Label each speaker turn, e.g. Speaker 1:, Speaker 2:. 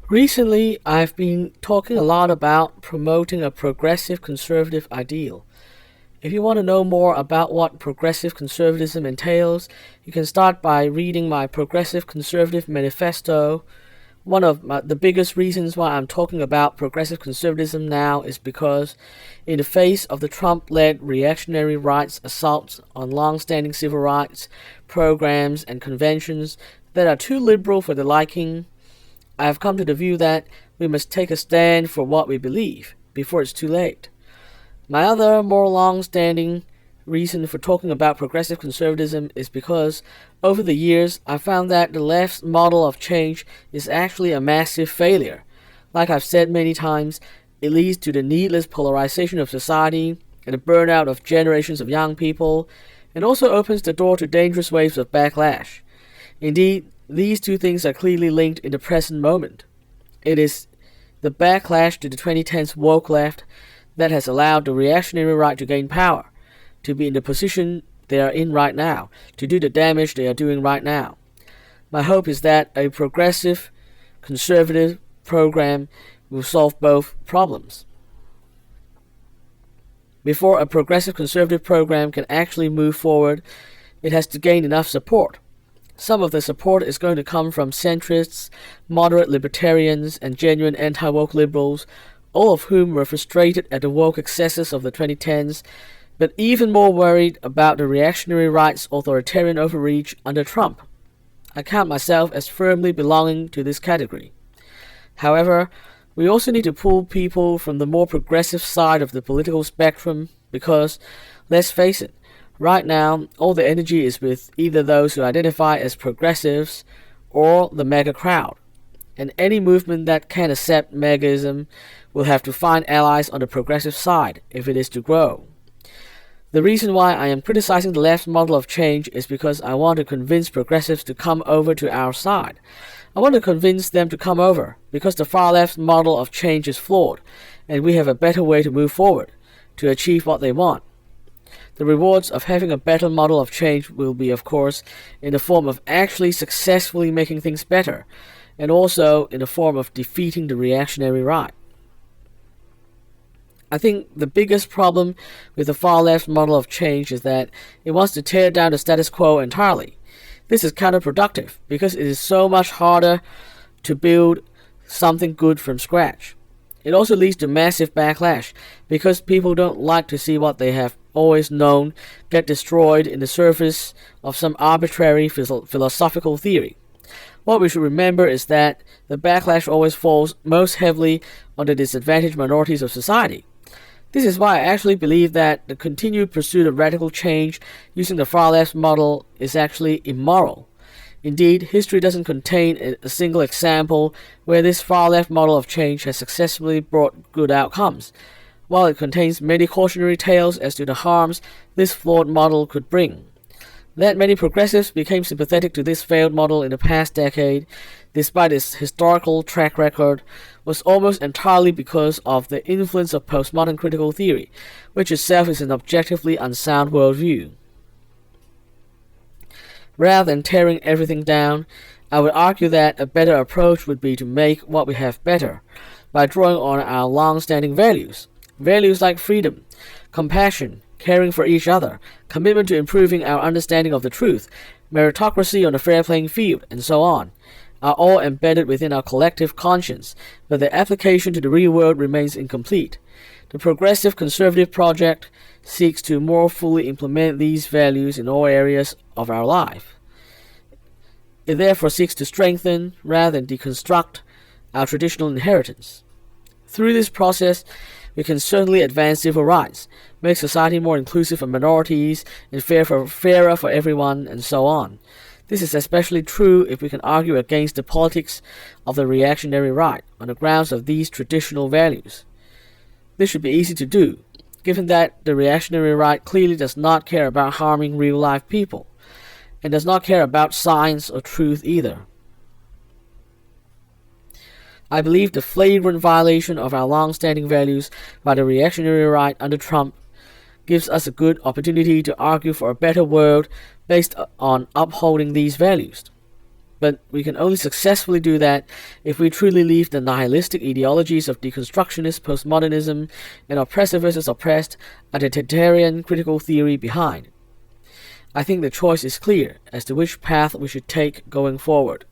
Speaker 1: Recently, I've been talking a lot about promoting a progressive conservative ideal. If you want to know more about what progressive conservatism entails, you can start by reading my Progressive Conservative Manifesto. The biggest reasons why I'm talking about progressive conservatism now is because, in the face of the Trump led reactionary rights assaults on long standing civil rights programs and conventions that are too liberal for the liking, I have come to the view that we must take a stand for what we believe before it's too late. My other, more long standing reason for talking about progressive conservatism is because over the years I found that the left's model of change is actually a massive failure. Like I've said many times, it leads to the needless polarization of society and the burnout of generations of young people, and also opens the door to dangerous waves of backlash. Indeed, these two things are clearly linked in the present moment. It is the backlash to the 2010s woke left that has allowed the reactionary right to gain power, to be in the position they are in right now, to do the damage they are doing right now. My hope is that a progressive, conservative program will solve both problems. Before a progressive conservative program can actually move forward, it has to gain enough support. Some of the support is going to come from centrists, moderate libertarians, and genuine anti-woke liberals, all of whom were frustrated at the woke excesses of the 2010s, but even more worried about the reactionary right's authoritarian overreach under Trump. I count myself as firmly belonging to this category. However, we also need to pull people from the more progressive side of the political spectrum because, let's face it, right now all the energy is with either those who identify as progressives or the MAGA crowd, and any movement that can accept MAGAism will have to find allies on the progressive side if it is to grow. The reason why I am criticizing the left's model of change is because I want to convince progressives to come over to our side. I want to convince them to come over because the far left's model of change is flawed, and we have a better way to move forward, to achieve what they want. The rewards of having a better model of change will be, of course, in the form of actually successfully making things better, and also in the form of defeating the reactionary right. I think the biggest problem with the far left model of change is that it wants to tear down the status quo entirely. This is counterproductive because it is so much harder to build something good from scratch. It also leads to massive backlash because people don't like to see what they have always known get destroyed in the service of some arbitrary philosophical theory. What we should remember is that the backlash always falls most heavily on the disadvantaged minorities of society. This is why I actually believe that the continued pursuit of radical change using the far left model is actually immoral. Indeed, history doesn't contain a single example where this far left model of change has successfully brought good outcomes, while it contains many cautionary tales as to the harms this flawed model could bring. That many progressives became sympathetic to this failed model in the past decade, despite its historical track record, was almost entirely because of the influence of postmodern critical theory, which itself is an objectively unsound worldview. Rather than tearing everything down, I would argue that a better approach would be to make what we have better, by drawing on our long-standing values. Values like freedom, compassion, caring for each other, commitment to improving our understanding of the truth, meritocracy on a fair playing field, and so on, are all embedded within our collective conscience, but their application to the real world remains incomplete. The Progressive Conservative Project seeks to more fully implement these values in all areas of our life. It therefore seeks to strengthen, rather than deconstruct, our traditional inheritance. Through this process, we can certainly advance civil rights, make society more inclusive of minorities, and fairer for everyone, and so on. This is especially true if we can argue against the politics of the reactionary right on the grounds of these traditional values. This should be easy to do, given that the reactionary right clearly does not care about harming real-life people, and does not care about science or truth either. I believe the flagrant violation of our long-standing values by the reactionary right under Trump gives us a good opportunity to argue for a better world based on upholding these values. But we can only successfully do that if we truly leave the nihilistic ideologies of deconstructionist postmodernism and oppressor versus oppressed, a totalitarian critical theory behind. I think the choice is clear as to which path we should take going forward.